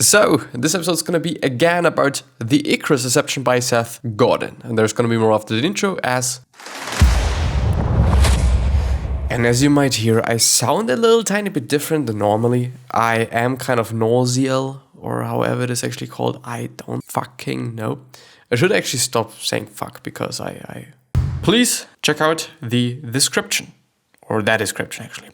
So, this episode is going to be again about the Icarus Deception by Seth Godin. And there's going to be more after the intro And as you might hear, I sound a little tiny bit different than normally. I am kind of nauseal, or however it is actually called. I don't fucking know. I should actually stop saying fuck because Please check out the description. Or that description, actually.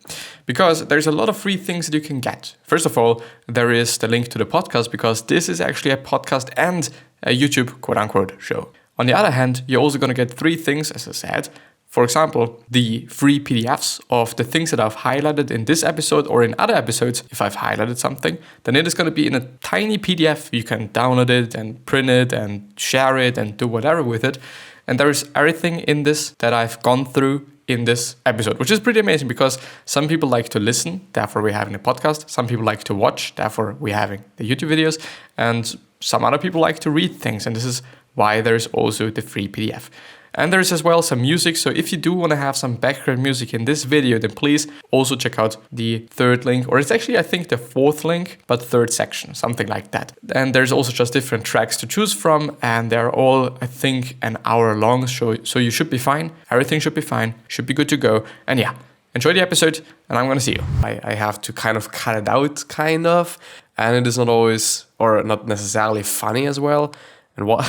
Because there's a lot of free things that you can get. First of all, there is the link to the podcast, because this is actually a podcast and a YouTube quote-unquote show. On the other hand, you're also going to get 3 things, as I said. For example, the free PDFs of the things that I've highlighted in this episode or in other episodes. If I've highlighted something, then it is going to be in a tiny PDF. You can download it and print it and share it and do whatever with it. And there is everything in this that I've gone through in this episode, which is pretty amazing because some people like to listen, therefore we're having a podcast. Some people like to watch, therefore we're having the YouTube videos. And some other people like to read things. And this is why there's also the free PDF. And there's as well some music, so if you do want to have some background music in this video, then please also check out the 3rd link, or it's actually, I think, the 4th link, but 3rd section, something like that. And there's also just different tracks to choose from, and they're all, I think, an hour long, so you should be fine. Everything should be fine, should be good to go. And yeah, enjoy the episode, and I'm gonna see you. I have to kind of cut it out, and it is not always, or not necessarily funny as well. And what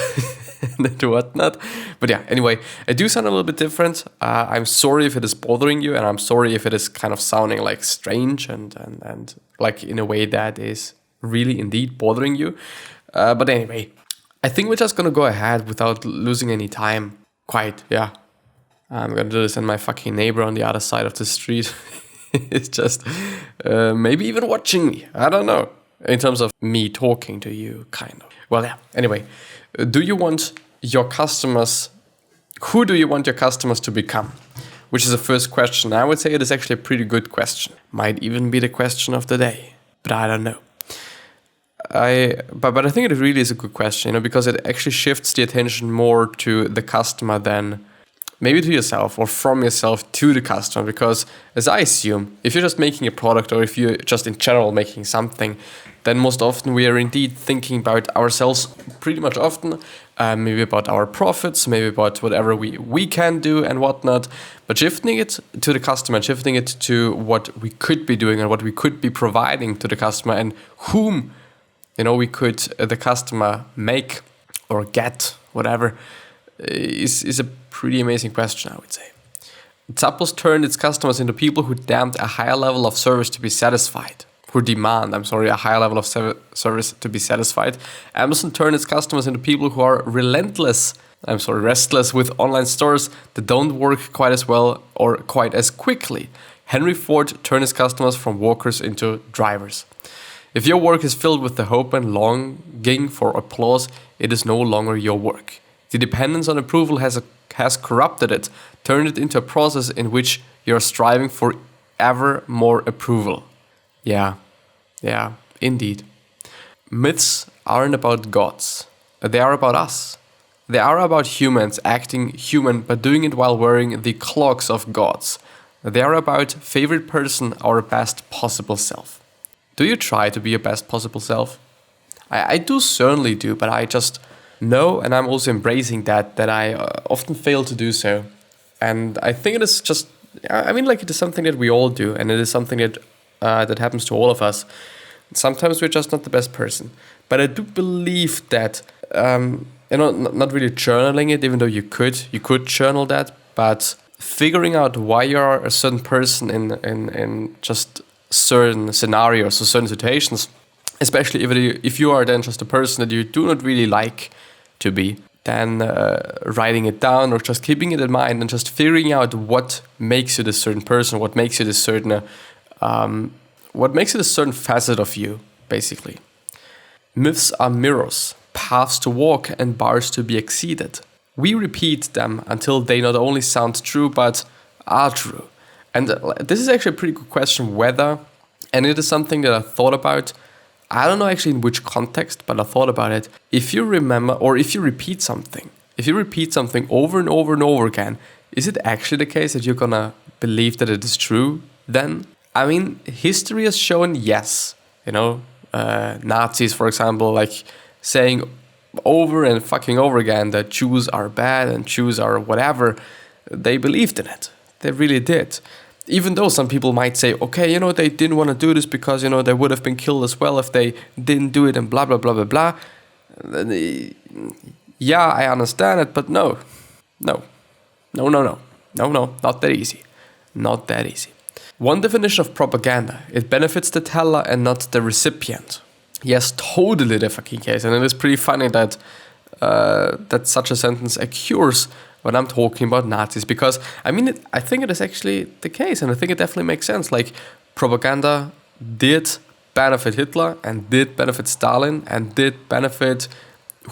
and whatnot. But yeah, anyway, I do sound a little bit different. I'm sorry if it is bothering you, and I'm sorry if it is kind of sounding like strange and like in a way that is really indeed bothering you. But anyway, I think we're just gonna go ahead without losing any time. Yeah. I'm gonna do this, and my fucking neighbor on the other side of the street is just maybe even watching me. I don't know. In terms of me talking to you, kind of. Well, yeah. Anyway, who do you want your customers to become? Which is the first question. I would say it is actually a pretty good question. Might even be the question of the day, but I don't know. But I think it really is a good question, because it actually shifts the attention more to the customer than maybe to yourself, or from yourself to the customer. Because as I assume, if you're just making a product, or if you're just in general making something, then most often we are indeed thinking about ourselves pretty much often, maybe about our profits, maybe about whatever we can do and whatnot. But shifting it to the customer, shifting it to what we could be doing and what we could be providing to the customer, and whom we could the customer make or get, whatever, is a pretty amazing question, I would say. Zappos turned its customers into people who demand a higher level of service to be satisfied. A higher level of service to be satisfied. Amazon turned its customers into people who are restless with online stores that don't work quite as well or quite as quickly. Henry Ford turned his customers from walkers into drivers. If your work is filled with the hope and longing for applause, it is no longer your work. The dependence on approval has corrupted it, turned it into a process in which you're striving for ever more approval. Yeah, indeed. Myths aren't about gods. They are about us. They are about humans acting human, but doing it while wearing the clogs of gods. They are about favorite person, our best possible self. Do you try to be your best possible self? I do certainly do, but I just know, and I'm also embracing that I often fail to do so. And I think it is just, it is something that we all do, and it is something that happens to all of us. Sometimes we're just not the best person. But I do believe that, not really journaling it, even though you could journal that, but figuring out why you're a certain person in just certain scenarios or certain situations, especially if you are then just a person that you do not really like to be, then writing it down or just keeping it in mind and just figuring out what makes you this certain person, what makes you this certain facet of you, basically. Myths are mirrors, paths to walk and bars to be exceeded. We repeat them until they not only sound true, but are true. And this is actually a pretty good question, and it is something that I thought about. I don't know actually in which context, but I thought about it. If you remember, or if you repeat something over and over and over again, is it actually the case that you're gonna believe that it is true then? History has shown yes. Nazis, for example, like saying over and fucking over again that Jews are bad and Jews are whatever, they believed in it. They really did. Even though some people might say, okay, you know, they didn't want to do this because, you know, they would have been killed as well if they didn't do it and blah, blah, blah, blah, blah. Yeah, I understand it, but no, not that easy. Not that easy. One definition of propaganda: it benefits the teller and not the recipient. Yes, totally the fucking case. And it is pretty funny that that such a sentence occurs when I'm talking about Nazis, because I mean, I think it is actually the case, and I think it definitely makes sense. Like, propaganda did benefit Hitler and did benefit Stalin and did benefit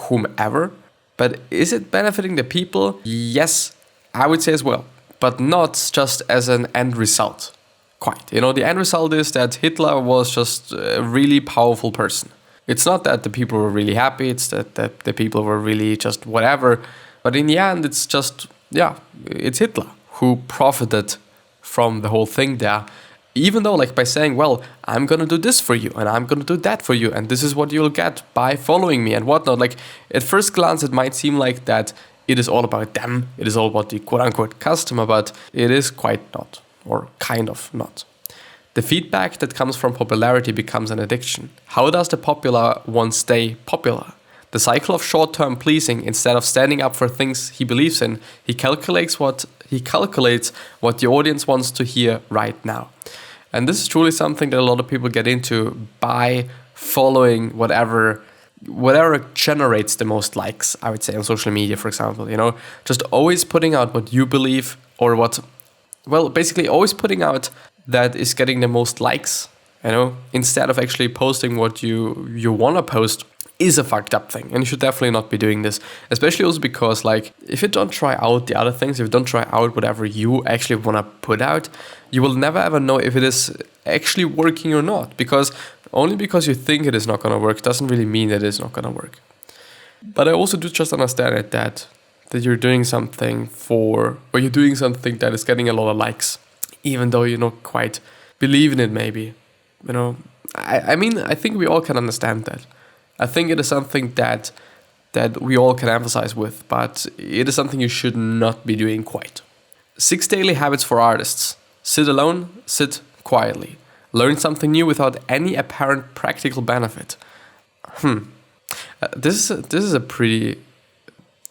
whomever, but is it benefiting the people? Yes, I would say as well, but not just as an end result. Quite. You know, the end result is that Hitler was just a really powerful person. It's not that the people were really happy, it's that the people were really just whatever. But in the end, it's just, yeah, it's Hitler who profited from the whole thing there. Even though, like, by saying, well, I'm going to do this for you and I'm going to do that for you and this is what you'll get by following me and whatnot. Like, at first glance, it might seem like that it is all about them. It is all about the quote-unquote customer, but it is quite not, or kind of not. The feedback that comes from popularity becomes an addiction. How does the popular one stay popular? The cycle of short-term pleasing. Instead of standing up for things he believes in, he calculates what the audience wants to hear right now. And this is truly something that a lot of people get into by following whatever generates the most likes, I would say, on social media, for example. You know, just always putting out what you believe, or basically always putting out that is getting the most likes, you know, instead of actually posting what you want to post, is a fucked up thing. And you should definitely not be doing this, especially also because, like, if you don't try out the other things, if you don't try out whatever you actually want to put out, you will never ever know if it is actually working or not, because only because you think it is not going to work doesn't really mean that it is not going to work. But I also do just understand it that you're doing something you're doing something that is getting a lot of likes, even though you don't quite believe in it, maybe. You know, I mean, I think we all can understand that. I think it is something that we all can emphasize with, but it is something you should not be doing quite. 6 daily habits for artists. Sit alone, sit quietly. Learn something new without any apparent practical benefit. This is a pretty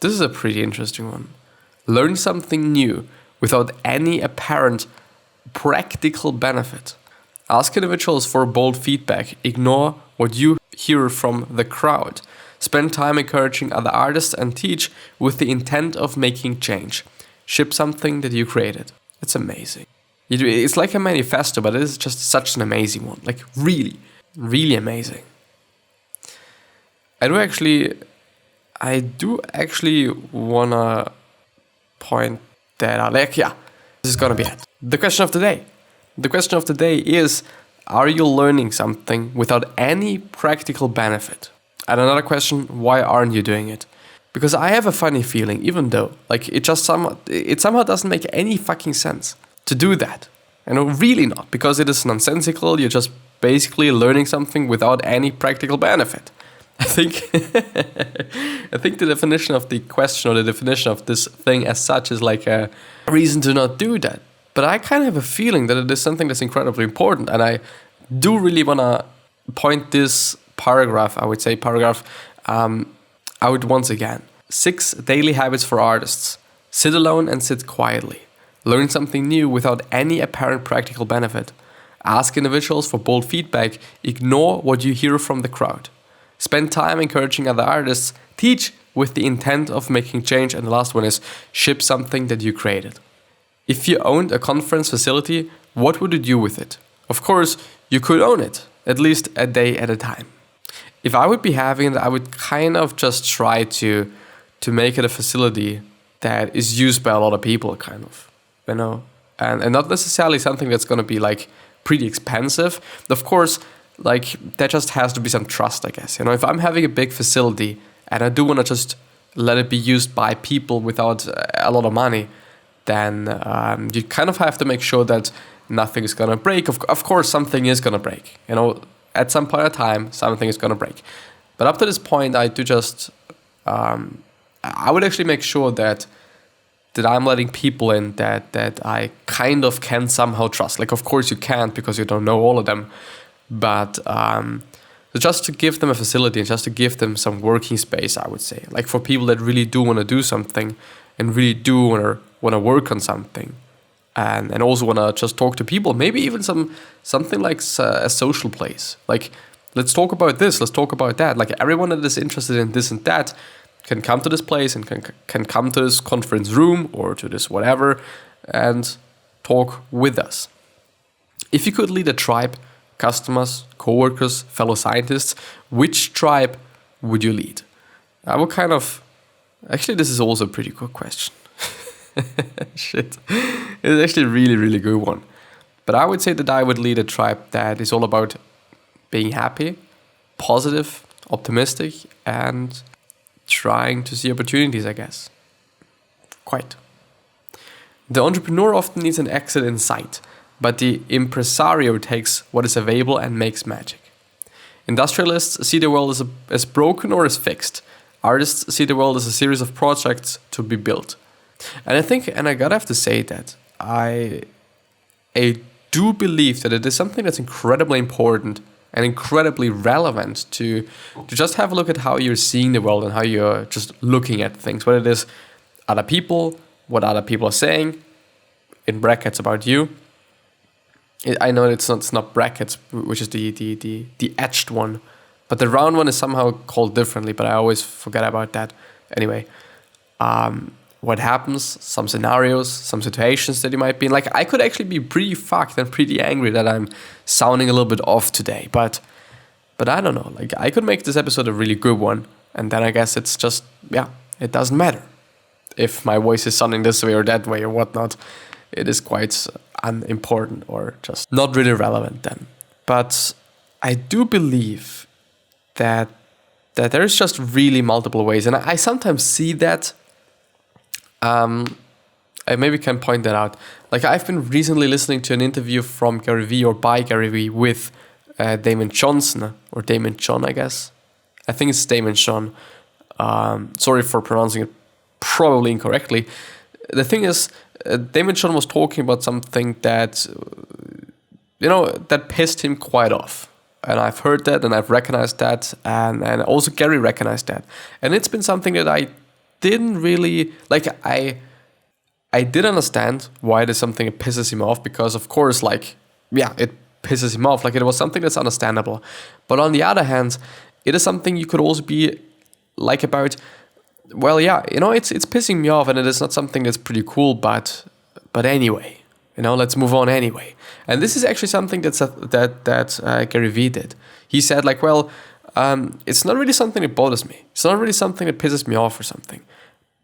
interesting one. Learn something new without any apparent practical benefit. Ask individuals for bold feedback. Ignore what you hear from the crowd. Spend time encouraging other artists and teach with the intent of making change. Ship something that you created. It's amazing. It's like a manifesto, but it is just such an amazing one. Like, really, really amazing. I do actually wanna point that out. Like, yeah, this is gonna be it. The question of the day. The question of the day is, are you learning something without any practical benefit? And another question, why aren't you doing it? Because I have a funny feeling, even though, like, it somehow doesn't make any fucking sense to do that. You know, really not, because it is nonsensical. You're just basically learning something without any practical benefit. I think the definition of the question, or the definition of this thing as such, is like a reason to not do that. But I kind of have a feeling that it is something that's incredibly important, and I do really want to point this paragraph out once again. 6 daily habits for artists. Sit alone and sit quietly. Learn something new without any apparent practical benefit. Ask individuals for bold feedback. Ignore what you hear from the crowd. Spend time encouraging other artists. Teach with the intent of making change. And the last one is ship something that you created. If you owned a conference facility, what would you do with it? Of course, you could own it, at least a day at a time. If I would be having it, I would kind of just try to make it a facility that is used by a lot of people, kind of, you know, and not necessarily something that's going to be like pretty expensive. Of course, like, there just has to be some trust, I guess. You know, if I'm having a big facility and I do want to just let it be used by people without a lot of money, then you kind of have to make sure that nothing is going to break. Of course, something is going to break. You know, at some point of time, something is gonna break. But up to this point, I do just, I would actually make sure that I'm letting people in that I kind of can somehow trust. Like, of course you can't because you don't know all of them, but just to give them a facility and just to give them some working space, I would say. Like for people that really do want to do something and really do want to work on something, and also want to just talk to people, maybe even something like a social place. Like, let's talk about this, let's talk about that. Like everyone that is interested in this and that can come to this place and can come to this conference room or to this whatever and talk with us. If you could lead a tribe, customers, coworkers, fellow scientists, which tribe would you lead? I would actually, this is also a pretty good question. Shit. It's actually a really, really good one. But I would say that I would lead a tribe that is all about being happy, positive, optimistic, and trying to see opportunities, I guess. Quite. The entrepreneur often needs an exit in sight, but the impresario takes what is available and makes magic. Industrialists see the world as broken or as fixed. Artists see the world as a series of projects to be built. And I think, and I gotta have to say that, I do believe that it is something that's incredibly important and incredibly relevant to just have a look at how you're seeing the world and how you're just looking at things, whether it is other people, what other people are saying, in brackets about you. I know it's not brackets, which is the etched one, but the round one is somehow called differently, but I always forget about that. Anyway, what happens, some scenarios, some situations that you might be in. Like, I could actually be pretty fucked and pretty angry that I'm sounding a little bit off today, but I don't know. Like, I could make this episode a really good one, and then I guess it's just, it doesn't matter if my voice is sounding this way or that way or whatnot. It is quite unimportant or just not really relevant then. But I do believe that there's just really multiple ways, and I sometimes see that. I maybe can point that out. Like, I've been recently listening to an interview from Gary Vee or by Gary Vee with Damon Johnson, or Damon John, I guess. I think it's Damon John. Sorry for pronouncing it probably incorrectly. The thing is, Damon John was talking about something that, that pissed him quite off. And I've heard that and I've recognized that, and also Gary recognized that. And it's been something that I didn't really like. I did understand why it is something that pisses him off, because of course, it pisses him off. Like, it was something that's understandable. But on the other hand, it is something you could also be like about, it's pissing me off and it is not something that's pretty cool, but anyway, let's move on anyway. And this is actually something that Gary Vee did. He said, it's not really something that bothers me. It's not really something that pisses me off or something.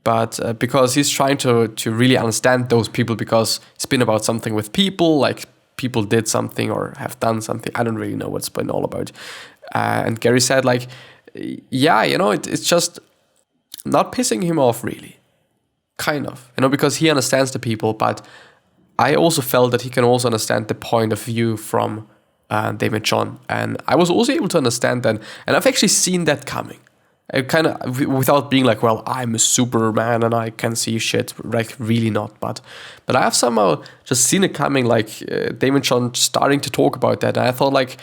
But because he's trying to really understand those people, because it's been about something with people, like people did something or have done something. I don't really know what's been all about. And Gary said, it's just not pissing him off really. Kind of. Because he understands the people, but I also felt that he can also understand the point of view from Damon John, and I was also able to understand that, and I've actually seen that coming. I kind of, without being like, well, I'm a Superman and I can see shit, like, really not, but I have somehow just seen it coming, like Damon John starting to talk about that, and I thought,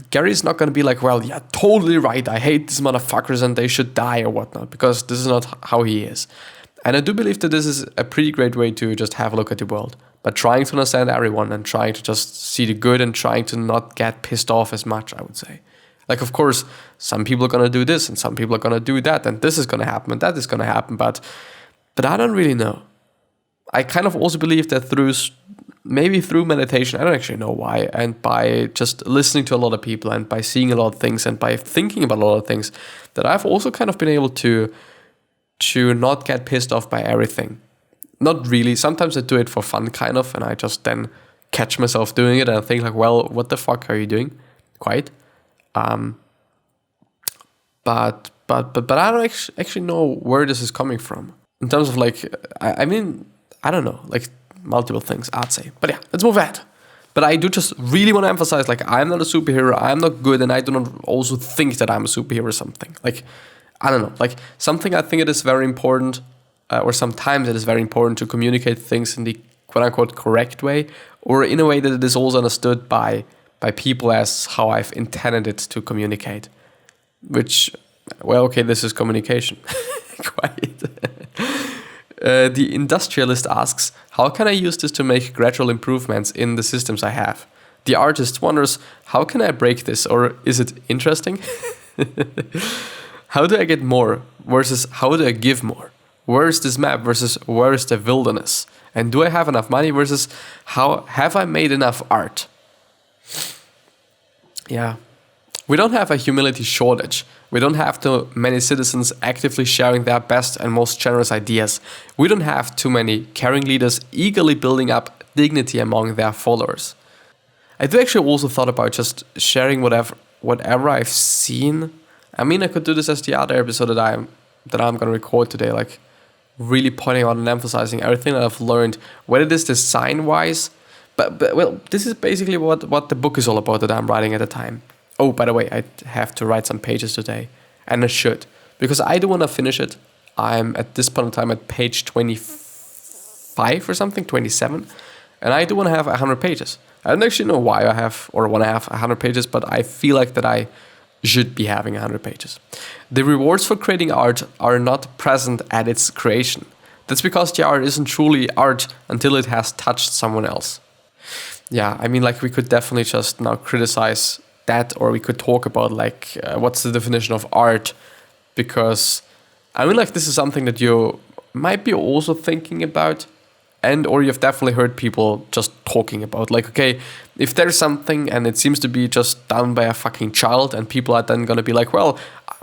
Gary's not going to be like, well, yeah, totally right, I hate these motherfuckers and they should die or whatnot, because this is not how he is. And I do believe that this is a pretty great way to just have a look at the world, but trying to understand everyone and trying to just see the good and trying to not get pissed off as much, I would say. Like, of course, some people are going to do this and some people are going to do that, and this is going to happen and that is going to happen, but I don't really know. I kind of also believe that through meditation, I don't actually know why, and by just listening to a lot of people and by seeing a lot of things and by thinking about a lot of things, that I've also kind of been able to not get pissed off by everything. Not really. Sometimes I do it for fun, kind of, and I just then catch myself doing it and I think like, well, what the fuck are you doing? Quite. But I don't actually know where this is coming from. In terms of I don't know, multiple things, I'd say. But yeah, let's move ahead. But I do just really want to emphasize, like, I'm not a superhero, I'm not good, and I do not also think that I'm a superhero or something. Like, I don't know, like, something I think it is very important, or sometimes it is very important to communicate things in the quote-unquote correct way, or in a way that it is also understood by people as how I've intended it to communicate. Which, well, okay, this is communication. Quite. The industrialist asks, how can I use this to make gradual improvements in the systems I have? The artist wonders, how can I break this, or is it interesting? How do I get more versus how do I give more? Where is this map versus where is the wilderness? And do I have enough money versus how have I made enough art? Yeah. We don't have a humility shortage. We don't have too many citizens actively sharing their best and most generous ideas. We don't have too many caring leaders eagerly building up dignity among their followers. I do actually also thought about just sharing whatever I've seen. I mean, I could do this as the other episode that I'm gonna record today, like really pointing out and emphasizing everything that I've learned, whether it is design-wise, but well, this is basically what the book is all about that I'm writing at the time. Oh, by the way, I have to write some pages today, and I should, because I do want to finish it. I'm at this point in time at page 25 or something, 27, and I do want to have 100 pages. I don't actually know why I have or want to have 100 pages, but I feel like that I should be having 100 pages. The rewards for creating art are not present at its creation. That's because the art isn't truly art until it has touched someone else. Yeah, I mean, like, we could definitely just now criticize that, or we could talk about like what's the definition of art, because I mean, like, this is something that you might be also thinking about, and or you've definitely heard people just talking about, like, okay, if there's something and it seems to be just done by a fucking child, and people are then gonna be like, well,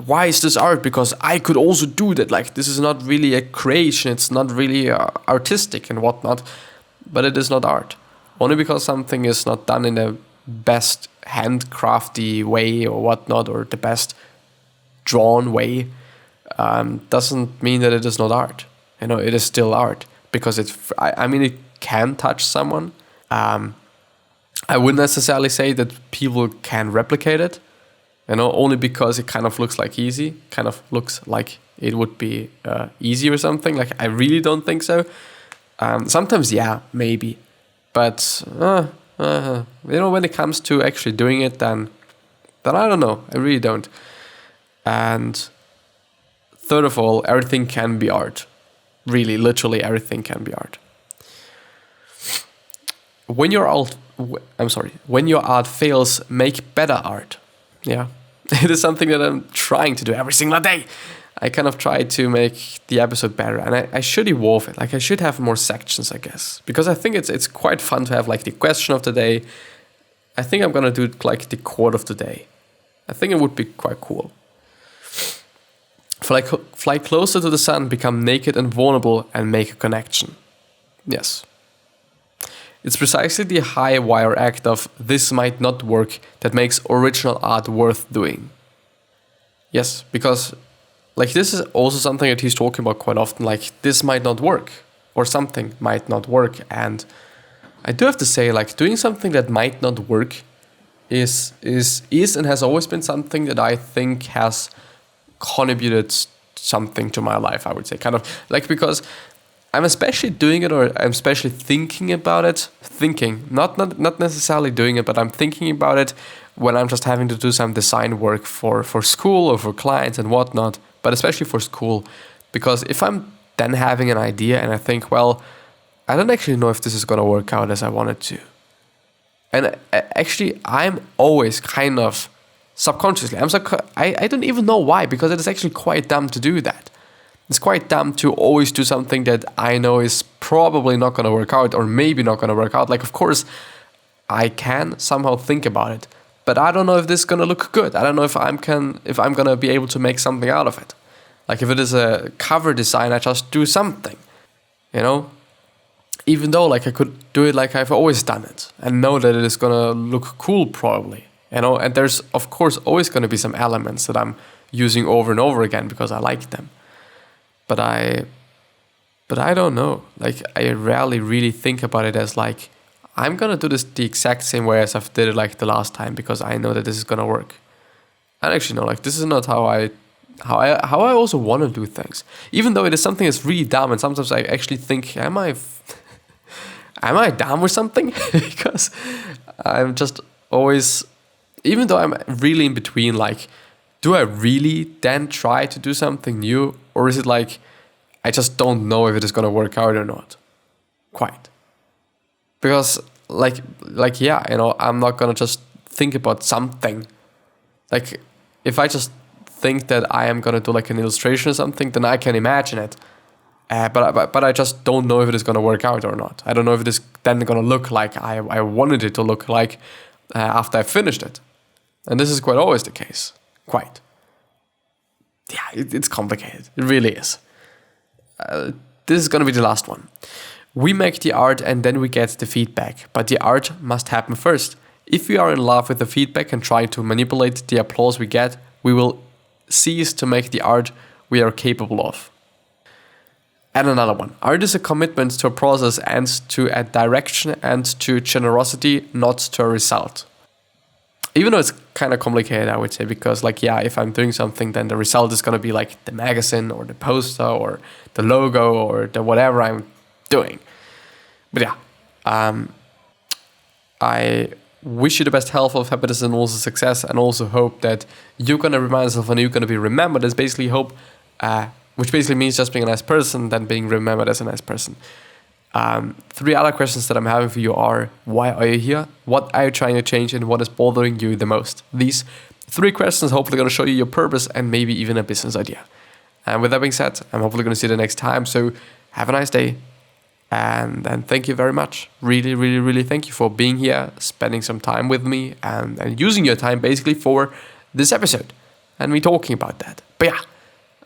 why is this art? Because I could also do that. Like, this is not really a creation, it's not really artistic and whatnot, but it is not art. Only because something is not done in the best handcrafty way or whatnot, or the best drawn way, doesn't mean that it is not art. You know, it is still art, because I mean, it can touch someone. I wouldn't necessarily say that people can replicate it, you know, only because it kind of looks like it would be easy or something. Like, I really don't think so. Sometimes, yeah, maybe, but you know, when it comes to actually doing it, then I don't know. I really don't. And third of all, everything can be art. Really, literally everything can be art. When your art fails, make better art. Yeah, it is something that I'm trying to do every single day. I kind of try to make the episode better, and I should evolve it. Like, I should have more sections, I guess, because I think it's quite fun to have like the question of the day. I think I'm gonna do like the quote of the day. I think it would be quite cool. Fly closer to the sun, become naked and vulnerable, and make a connection. Yes. It's precisely the high wire act of this might not work that makes original art worth doing. Yes, because like, this is also something that he's talking about quite often, like, this might not work, or something might not work. And I do have to say, like, doing something that might not work is and has always been something that I think has contributed something to my life, I would say. Kind of like, because I'm especially doing it, or I'm especially thinking about it, not necessarily doing it, but I'm thinking about it when I'm just having to do some design work for school or for clients and whatnot, but especially for school, because if I'm then having an idea and I think, well, I don't actually know if this is going to work out as I want it to. And actually, I'm always kind of subconsciously, I don't even know why, because it is actually quite dumb to do that. It's quite dumb to always do something that I know is probably not going to work out, or maybe not going to work out. Like, of course, I can somehow think about it, but I don't know if this is going to look good. I don't know if I'm going to be able to make something out of it. Like, if it is a cover design, I just do something, you know? Even though, like, I could do it like I've always done it and know that it is going to look cool probably, you know? And there's, of course, always going to be some elements that I'm using over and over again because I like them. But I don't know. Like, I rarely really think about it as, like, I'm gonna do this the exact same way as I've did it like the last time, because I know that this is gonna work. And actually no, like this is not how I also want to do things. Even though it is something that's really dumb, and sometimes I actually think, am I dumb or something? Because I'm just always, even though I'm really in between, like, do I really then try to do something new, or is it like I just don't know if it is gonna work out or not? Quite. Because like yeah, you know, I'm not gonna just think about something. Like if I just think that I am gonna do like an illustration or something, then I can imagine it. But I just don't know if it is gonna work out or not. I don't know if it is then gonna look like I wanted it to look like after I finished it. And this is quite always the case. Quite. Yeah, it's complicated. It really is. This is gonna be the last one. We make the art and then we get the feedback, but the art must happen first. If we are in love with the feedback and try to manipulate the applause we get, we will cease to make the art we are capable of. And another one. Art is a commitment to a process and to a direction and to generosity, not to a result. Even though it's kind of complicated, I would say, because like, yeah, if I'm doing something, then the result is going to be like the magazine or the poster or the logo or the whatever I'm doing. But yeah, I wish you the best health, of happiness, and also success, and also hope that you're going to remind yourself and you're going to be remembered as basically hope, which basically means just being a nice person, then being remembered as a nice person. 3 other questions that I'm having for you are: why are you here? What are you trying to change? And what is bothering you the most? These 3 questions hopefully going to show you your purpose and maybe even a business idea. And with that being said, I'm hopefully going to see you the next time. So have a nice day. And thank you very much. Really, really, really thank you for being here, spending some time with me, and using your time basically for this episode and me talking about that. But yeah,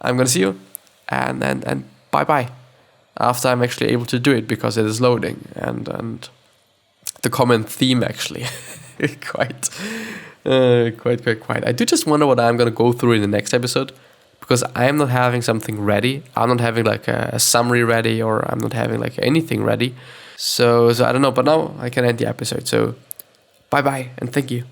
I'm going to see you and bye-bye. After I'm actually able to do it, because it is loading and the common theme actually quite. I do just wonder what I'm going to go through in the next episode, because I am not having something ready. I'm not having like a summary ready, or I'm not having like anything ready. So I don't know, but now I can end the episode. So bye-bye and thank you.